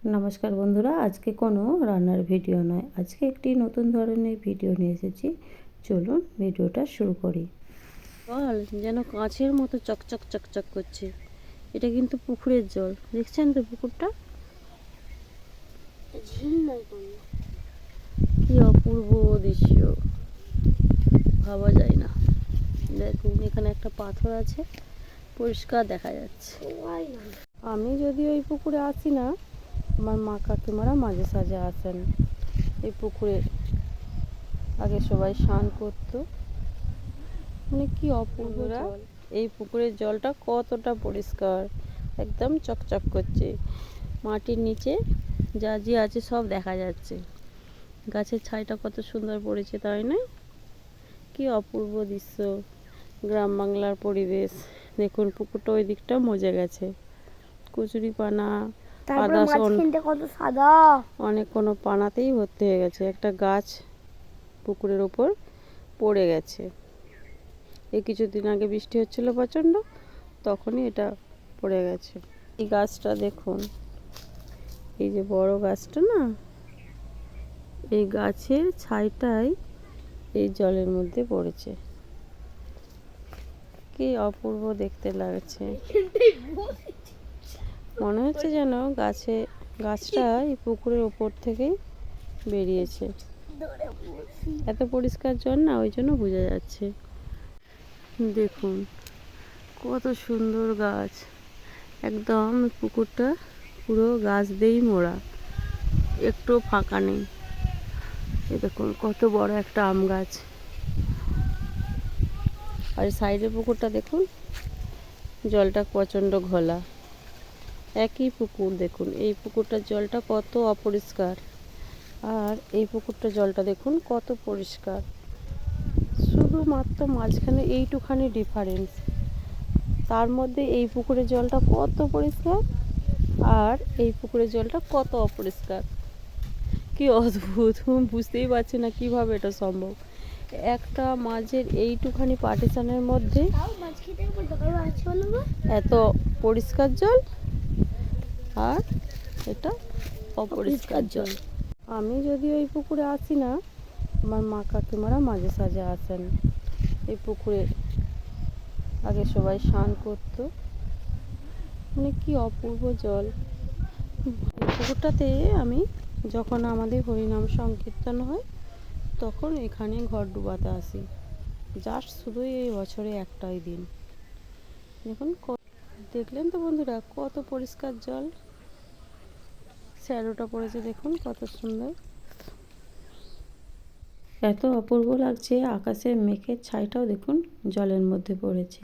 নমস্কার বন্ধুরা, আজকে কোনো রান্নার ভিডিও নয়, আজকে একটি নতুন ধরনের ভিডিও নিয়ে এসেছি। চলুন ভিডিওটা শুরু করি। জল যেন কাঁচের মতো চকচক চকচক করছে। এটা কিন্তু পুকুরের জল, দেখছেন তো পুকুরটা কি অপূর্ব দৃশ্য, ভাবা যায় না। দেখুন এখানে একটা পাথর আছে, পরিষ্কার দেখা যাচ্ছে। আমি যদি ওই পুকুরে আসি না, আমার মা কাকিমারা মাঝে সাঝে আসেন। এই পুকুরে আগে সবাই স্নান করতো, মানে কি অপূর্ব জল। এই পুকুরের জলটা কতটা পরিষ্কার, একদম চকচক করছে। মাটির নিচে যা যে আছে সব দেখা যাচ্ছে। গাছের ছাইটা কত সুন্দর পড়েছে, তাই না? কি অপূর্ব দৃশ্য, গ্রাম বাংলার পরিবেশ। দেখুন পুকুরটা ওই দিকটা মজে গেছে, কচুরি পানা অনেক কোনো পানাতেই ভর্তি হয়ে গেছে। একটা গাছ পুকুরের ওপর পড়ে গেছে। এই কিছুদিন আগে বৃষ্টি হচ্ছিল প্রচণ্ড, তখনই এটা পড়ে গেছে। এই গাছটা দেখুন, এই যে বড় গাছটা না, এই গাছের ছাইটাই এই জলের মধ্যে পড়েছে। কি অপূর্ব দেখতে লাগছে, মনে হচ্ছে যেন গাছটা এই পুকুরের ওপর থেকেই বেরিয়েছে। এত পরিষ্কার জল না, ওই জন্য বোঝা যাচ্ছে। দেখুন কত সুন্দর গাছ, একদম পুকুরটা পুরো গাছ দিয়েই মোড়া, একটু ফাঁকা নেই। এই দেখুন কত বড় একটা আম গাছ। আর সাইডের পুকুরটা দেখুন, জলটা প্রচণ্ড ঘোলা। একই পুকুর, দেখুন এই পুকুরটার জলটা কত অপরিষ্কার, আর এই পুকুরটার জলটা দেখুন কত পরিষ্কার। শুধুমাত্র মাঝখানে এইটুখানি ডিফারেন্স, তার মধ্যে এই পুকুরের জলটা কত পরিষ্কার আর এই পুকুরের জলটা কত অপরিষ্কার। কি অদ্ভুত, বুঝতেই পারছি না কিভাবে এটা সম্ভব। একটা মাঝের এইটুখানি পার্টিশনের মধ্যে এত পরিষ্কার জল আর এটা অপরিষ্কার জল। আমি যদি ওই পুকুরে আসি না, আমার মা কাকিমারা মাঝে সাঝে আসেন। এই পুকুরে আগে সবাই স্নান করতো, মানে কি অপূর্ব জল। এই পুকুরটাতে আমি যখন আমাদের হরিনাম সংকীর্তন হয়, তখন এখানে ঘর ডুবাতে আসি। জাস্ট শুধুই এই বছরে একটাই দিন। দেখুন দেখলেন তো বন্ধুরা, কত পরিষ্কার জল, শ্যালোটা পড়েছে দেখুন কত সুন্দর। এত অপূর্ব লাগছে, আকাশের মেঘের ছাইটাও দেখুন জলের মধ্যে পড়েছে।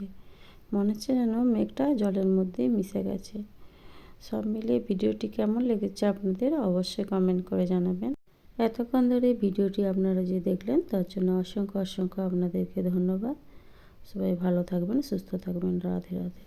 মনে হচ্ছে যেন মেঘটা জলের মধ্যেই মিশে গেছে। সব মিলিয়ে ভিডিওটি কেমন লেগেছে আপনাদের অবশ্যই কমেন্ট করে জানাবেন। এতক্ষণ ধরে ভিডিওটি আপনারা যে দেখলেন, তার জন্য অসংখ্য অসংখ্য আপনাদেরকে ধন্যবাদ। সবাই ভালো থাকবেন, সুস্থ থাকবেন। রাধে রাধে।